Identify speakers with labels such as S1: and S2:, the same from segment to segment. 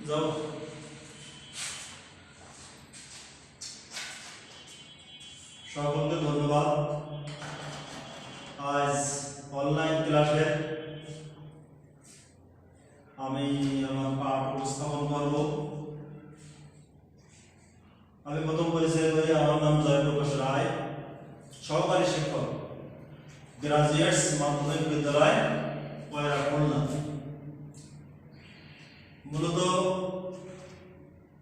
S1: যাও। সকলকে ধন্যবাদ। আজ অনলাইন ক্লাসে আমি আমার পাঠ উপস্থাপন করব। আমি প্রথম পরিচয় করি। আমার নাম জয়প্রকাশ রায়, সহকারী শিক্ষক, গ্রাজুয়েটস মাধ্যমিক বিদ্যালয় পয়রা খুলনা। মূলত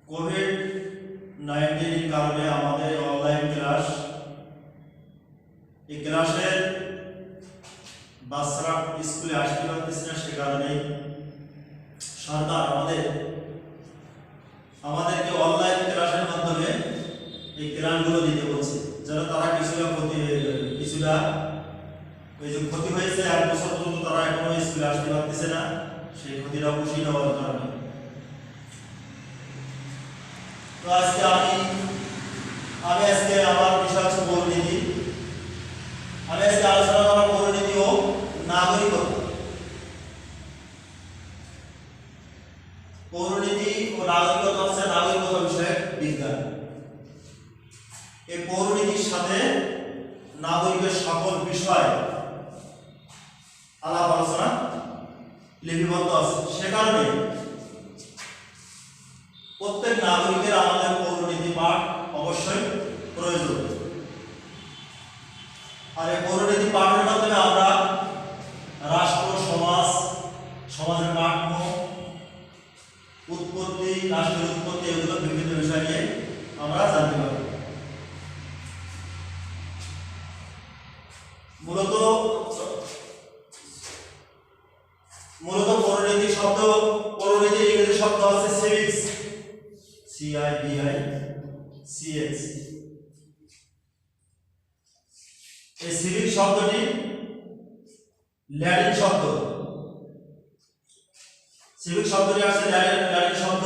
S1: কোভিড-19 কারণে আমাদের অনলাইন ক্লাস, এই ক্লাসের বাচ্চারা স্কুলে আসতে পারতেছে না, সে কারণে সরকার আমাদেরকে অনলাইন ক্লাসের মাধ্যমে এই ক্লাসগুলো দিতে বলছে, যেন তারা কিছুটা ওই যে ক্ষতি হয়েছে 1 বছর পর্যন্ত তারা এখনো স্কুলে আসতে পারতেছে না, সেই ক্ষতিটা পুষিয়ে নেওয়ার কারণে। তো আজকে আমি আজকে আমার বিষয় হচ্ছে পৌরনীতি। আমি আজকে আলোচনা করব পৌরনীতি ও নাগরিকত্ব। পৌরনীতি ও নাগরিকত্ব হচ্ছে নাগরিকত্ব বিষয়ক বিজ্ঞান। এই পৌরনীতির সাথে নাগরিকের সকল বিষয় আলাপ আলোচনা লিপিবদ্ধ আছে। সে কারণে প্রত্যেক নাগরিকের আমাদের পৌরনীতি পাঠ অবশ্যই প্রয়োজন। আর এই পৌরনীতি পাঠের মাধ্যমে আমরা রাষ্ট্র, সমাজের কাঠামো, উৎপত্তি, রাষ্ট্রের উৎপত্তি, এগুলো বিভিন্ন বিষয় নিয়ে আমরা জানতে পারব। মূলত পৌরনীতির ইংরেজি শব্দ হচ্ছে সিভিক্স, CIVICS। এই সিভিক শব্দটি ল্যাটিন শব্দ। সিভিক শব্দটি আসছে ল্যাটিন শব্দ,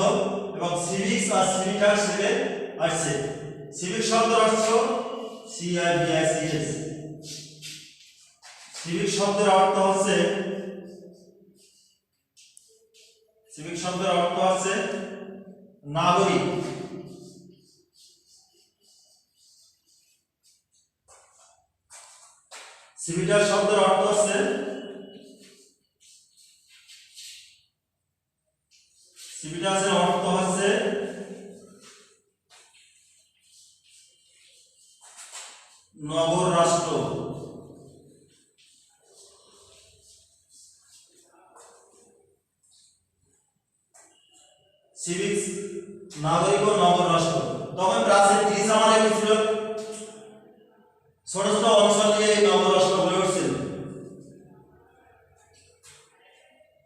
S1: এবং সিভিক্স আর সিভিটাস থেকে আসছে। সিভিক শব্দের অর্থ CIVICS। সিভিক শব্দের অর্থ হচ্ছে নাগরিক। সিভিটাস শব্দের অর্থ হচ্ছে নগর রাষ্ট্র। সিভিক্স নাগরিক ও নগর রাষ্ট্র। তখন প্রাচীন গ্রিস আমলে কি ছিল? ছোট ছোট অঞ্চল নিয়ে এই নগর রাষ্ট্র গড়ে উঠছিল,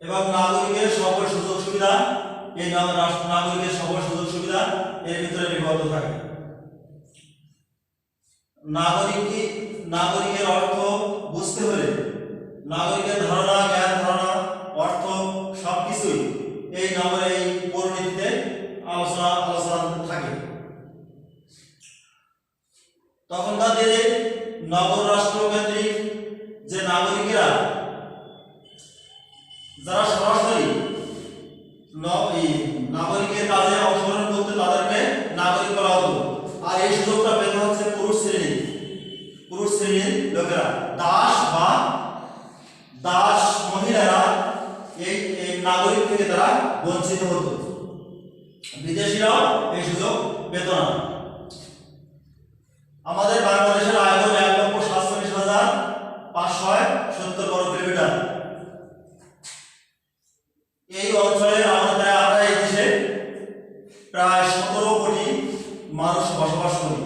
S1: এবং নাগরিকের সকল সুযোগ সুবিধা এর ভিতরে নিবদ্ধ থাকে। নাগরিকের অর্থ বুঝতে হলে নাগরিকের ধারণা, জ্ঞান ধারণা, অর্থ সবকিছুই এই পৌরনীতিতে আলোচনা থাকে। তখনকার দিনে নগর রাষ্ট্র কেন্দ্রিক যে নাগরিকেরা, যারা সরাসরি নাগরিকের কাজে অংশগ্রহণ করতে, তাদেরকে নাগরিক বলা হতো। আর এই সুযোগটা পেতে হচ্ছে পুরুষ শ্রেণীর লোকেরা। দাস মহিলারা এই নাগরিক থেকে তারা বঞ্চিত হতো। বিদেশিরাও এই সুযোগ পেত না। আমাদের বাংলাদেশের আয়তন 1,47,570 বর্গ কিলোমিটার। এই অঞ্চলে আমরা এই দেশে প্রায় 17 কোটি মানুষ বসবাস করি।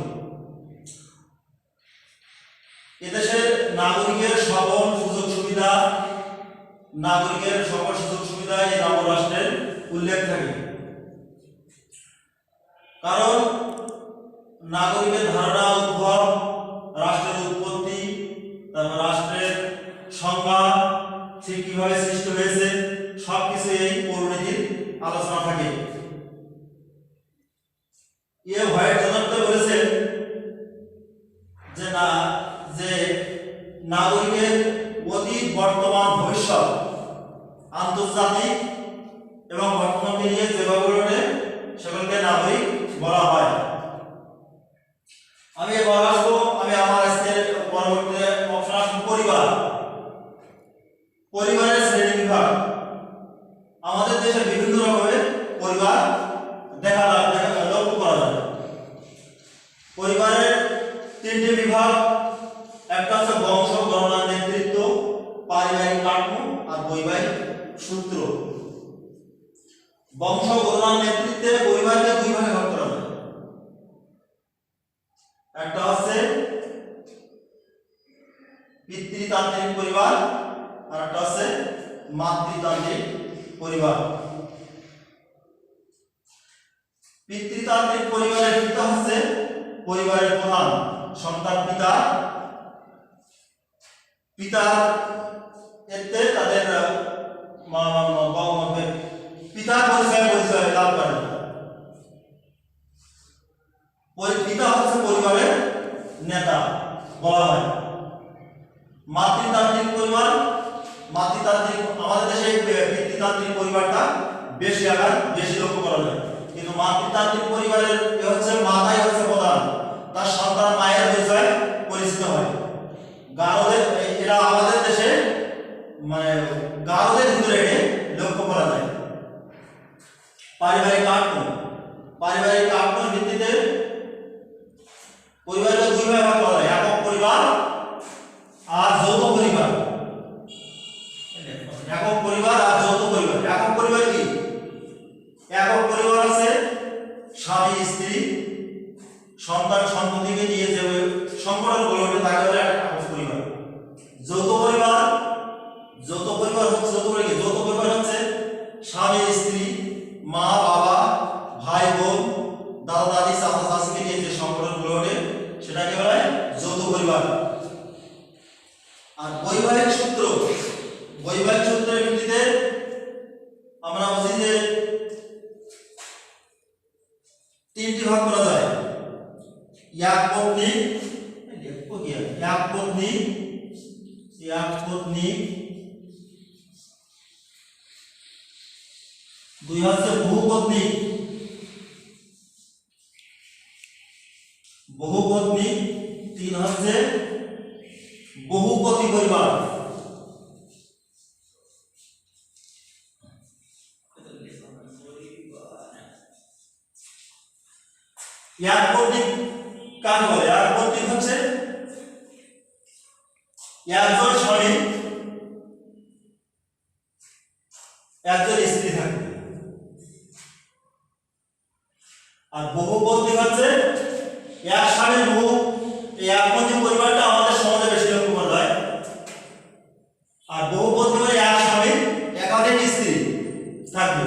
S1: এদেশের নাগরিকের সকল সুযোগ সুবিধা এই নগর রাষ্ট্রের উল্লেখ থাকে। কারণ নাগরিকের ধারণা, উদ্ভব, রাষ্ট্রের উৎপত্তি, তারপর রাষ্ট্রের সংজ্ঞা ঠিক কিভাবে সৃষ্টি হয়েছে, সবকিছু এই পৌরনীতির আলোচনা থাকে। হোয়াইট বলেছেন যে নাগরিকের অতীত, বর্তমান, ভবিষ্যৎ, আন্তর্জাতিক এবং বর্তমান নিয়ে যেভাবে ওঠে সেগুলোকে নাগরিক বলা হয়। আমি এবার আসবো, আমি আমার আজকের পরবর্তী অপশন আসবো পরিবার। পরিবারের শ্রেণী বিভাগ। আমাদের দেশে বিভিন্ন রকমের পরিবার লক্ষ্য করা যায়। পরিবারের তিনটি বিভাগ, একটা হচ্ছে বংশ, গণনা, নেতৃত্ব, পারিবারিক কাঠামো আর বৈবাহিক সূত্র। বংশ, গণনা, নেতৃত্বে পরিবারকে দুই ভাগে ভাগ করা যায়। একটা হচ্ছে পিতৃতান্ত্রিক পরিবার আর একটা হচ্ছে মাতৃতান্ত্রিক পরিবার। পিতৃতান্ত্রিক পরিবারের পিতা হচ্ছে পরিবারের প্রধান, সন্তান পিতা এতে তাদের পিতার পরিচয় লাভ করে। পিতা হচ্ছে পরিবারের নেতা বলা হয়। মাতৃতান্ত্রিক পরিবার, আমাদের দেশে পিতৃতান্ত্রিক পরিবারটা বেশি লক্ষ্য করা যায়, কিন্তু মাতৃতান্ত্রিক পরিবারের হচ্ছে মাতাই হচ্ছে প্রধান, তার সন্তান মায়ের পরিচয় পরিচিত হয়। এরা আমাদের দেশে গারদের ভিতরে লক্ষ্য করা যায়। পারিবারিক কাঠামোর ভিত্তিতে পরিবারকে দুই ভাগে ভাগ করা হয়, একক পরিবার আর যৌথ পরিবার। একক পরিবার আর যৌথ পরিবার। একক পরিবার কি? একক পরিবার আছে স্বামী স্ত্রী সন্তান সন্ততিকে নিয়ে যে সংগঠন গড়ে ওঠে তাকে বলে একক পরিবার। যৌথ পরিবার হচ্ছে স্বামী স্ত্রী, মা বাবা, ভাই বোন, দাদা দাদি, চাচা চাচিকে নিয়ে যে সংগঠন গড়ে ওঠে সেটাকে বলে যৌথ পরিবার। আর বৈবাহিক সূত্রের ভিত্তিতে আমরা বলছি যে তিনটি ভাগ করা যায়। এক পত্নী, দুই হচ্ছে বহুপত্নী, তিন হচ্ছে বহুপতি পরিবার। একপত্নিক কাকে বলে? একপত্নিক হচ্ছে একজন স্বামী একজন স্ত্রী থাকে। আর বহুপত্নিক হচ্ছে এক স্বামী বহু। এই একপত্নিক পরিবারটা আমাদের সমাজে বেশি লক্ষ্য করা যায়। আর বহুপত্নী মানে এক স্বামী একাধিক স্ত্রী থাকবে।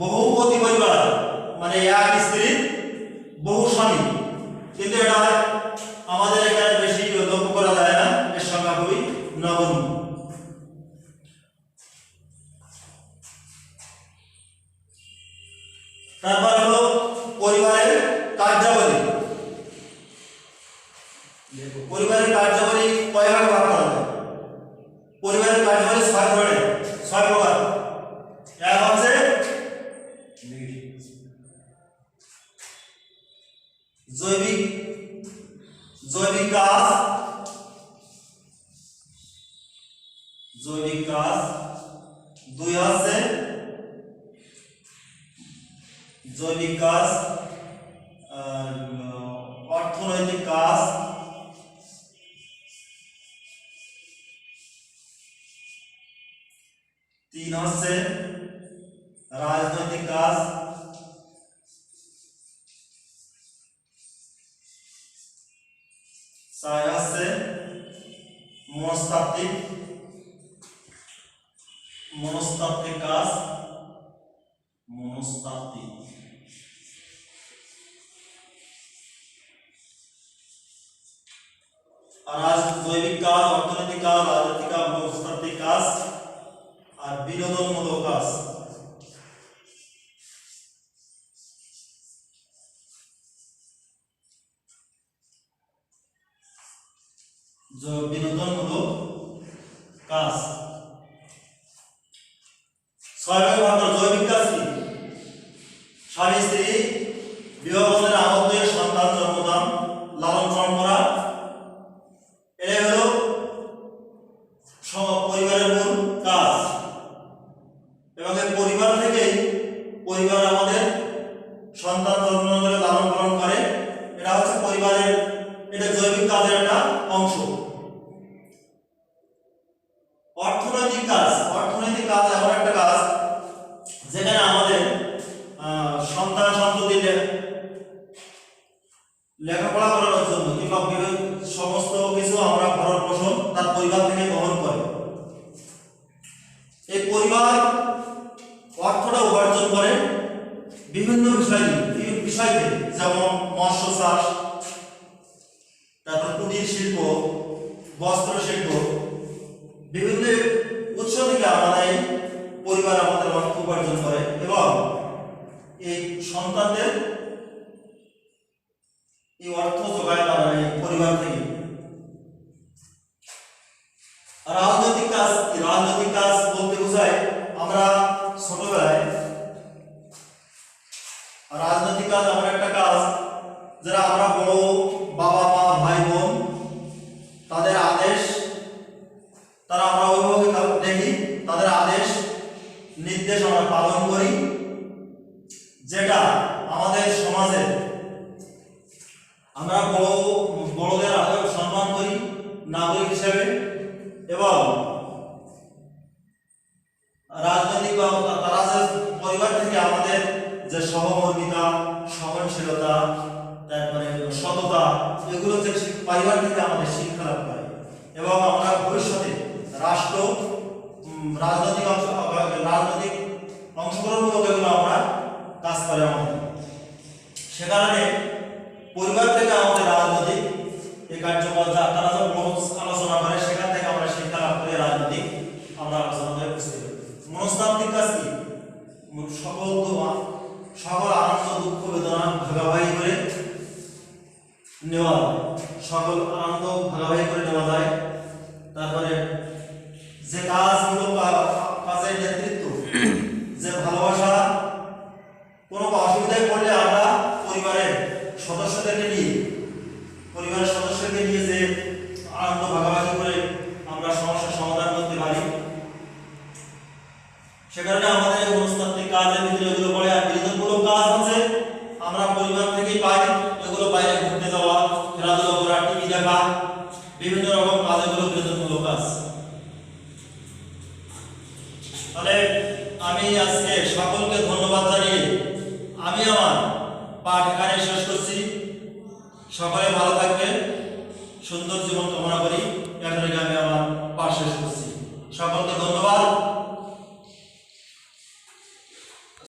S1: বহুপতি পরিবার মানে এক স্ত্রী বহু স্বামী, কিন্তু এটা আমাদের এখানে বেশি লক্ষ্য করা যায় না, এর সংখ্যা খুবই নগণ্য। তারপর হলো পরিবারের কার্যাবলী। পরিবারের কার্যাবলী কয় ভাগে ভাগ করা যায়? পরিবারের কার্যাবলী 6 প্রকার। এক হচ্ছে জৈবিক কাজ, দুই হচ্ছে জৈবিক কাজ, অর্থনৈতিক কাজ, তিন হচ্ছে রাজনৈতিক কাজ, চার হচ্ছে মনস্তাত্ত্বিক কাজ। আর জৈবিক কাজ, অর্থনৈতিক কাজ, রাজনৈতিক কাজ, মনস্তাত্ত্বিক কাজ আর বিনোদনমূলক কাজ। বিনোদনমূলক কাজ 6 ভাগে ভাগ করা। জৈবিক কাজ কি? স্বামী স্ত্রী বিবাহ বন্ধনে আবদ্ধ হয়ে সন্তান জন্মদান লালন পালন করা, এটাই হলো পরিবারের মূল কাজ। এবং এই পরিবার থেকেই পরিবার আমাদের সন্তান জন্ম করে লালন পালন করে, এটা হচ্ছে পরিবারের, এটা জৈবিক কাজের একটা অংশ। অর্থনৈতিক কাজ, অর্থনৈতিক কাজ এমন একটা কাজ যেখানে আমাদের সন্তান সন্ততিদের লেখাপড়া করানোর জন্য কিংবা সমস্ত কিছু আমরা ভরণ পোষণ তার পরিবার থেকে বহন করে। এই পরিবার অর্থটা উপার্জন করে বিভিন্ন বিষয় থেকে, যেমন মৎস্য চাষ, তারপর কুটির শিল্প, বস্ত্র শিল্প, বিভিন্ন উৎস থেকে আমাদের পরিবার আমাদের অর্থ উপার্জন করে এবং এই সন্তানদের এই অর্থ যোগায় তারা এই পরিবার থেকে। রাজনৈতিক কাজ, রাজনৈতিক কাজ বলতে বোঝায় আমরা ছোটবেলায় রাজনৈতিক কাজ এমন একটা কাজ যারা আমরা বড় বাবা মা ভাই বোন তাদের আদেশ, তারা আমরা অভিভাবক দেখি, তাদের আদেশ নির্দেশ আমরা পালন করি, যেটা আমাদের সমাজে আমরা বড়দের সম্মান করি নাগরিক হিসেবে। এবং রাজনৈতিক তারা যে পরিবার থেকে আমাদের যে সহমর্মিতা, সহনশীলতা, তারপরে সততা, এগুলো যে পরিবার থেকে আমাদের শিক্ষা লাভ করে এবং আমরা ভবিষ্যতে রাষ্ট্র রাজনৈতিক অংশগ্রহণমূলক এগুলো আমরা কাজ করে আমাদের। সে কারণে পরিবার থেকে আমাদের রাজনৈতিক এই কার্যকলাপ তারা যে আলোচনা করে সেখান থেকে আমরা শিক্ষা লাভ করে রাজনৈতিক আমরা আলোচনা করে বুঝতে পারি। মনস্তাত্ত্বিক কাজ কি? সকল আনন্দ দুঃখ বেদনা ভাগাভাগি করে নেওয়া যায়, সকল আনন্দ ভাগাভাগি করে নেওয়া যায়। তারপরে যে কাজগুলো কাজের নেতৃত্ব, যে ভালোবাসা, কোনো অসুবিধায় পড়লে আমরা পরিবারের সদস্যদেরকে নিয়ে যে আনন্দ ভাগাভাগি করে আমরা সমস্যার সমাধান করতে পারি। সে কারণে আমাদের মনস্তাত্ত্বিক কাজের ভিতরে এগুলো পড়ে। আর বিনোদনমূলক কাজ আছে আমরা পরিবার থেকেই পাই, এগুলো বাইরে ঘুরতে যাওয়া, খেলাধুলা করা, টিভি দেখা, বিভিন্ন রকম কাজ, এগুলো বিনোদনমূলক কাজ। তাহলে আমি আজকে সকলকে ধন্যবাদ জানিয়ে আমি আমার পাঠ এখানে শেষ করছি। সকলে ভালো থাকবেন, সুন্দর জীবন কামনা করি। এখানে আমি আমার পাঠ শেষ করছি। সকলকে ধন্যবাদ।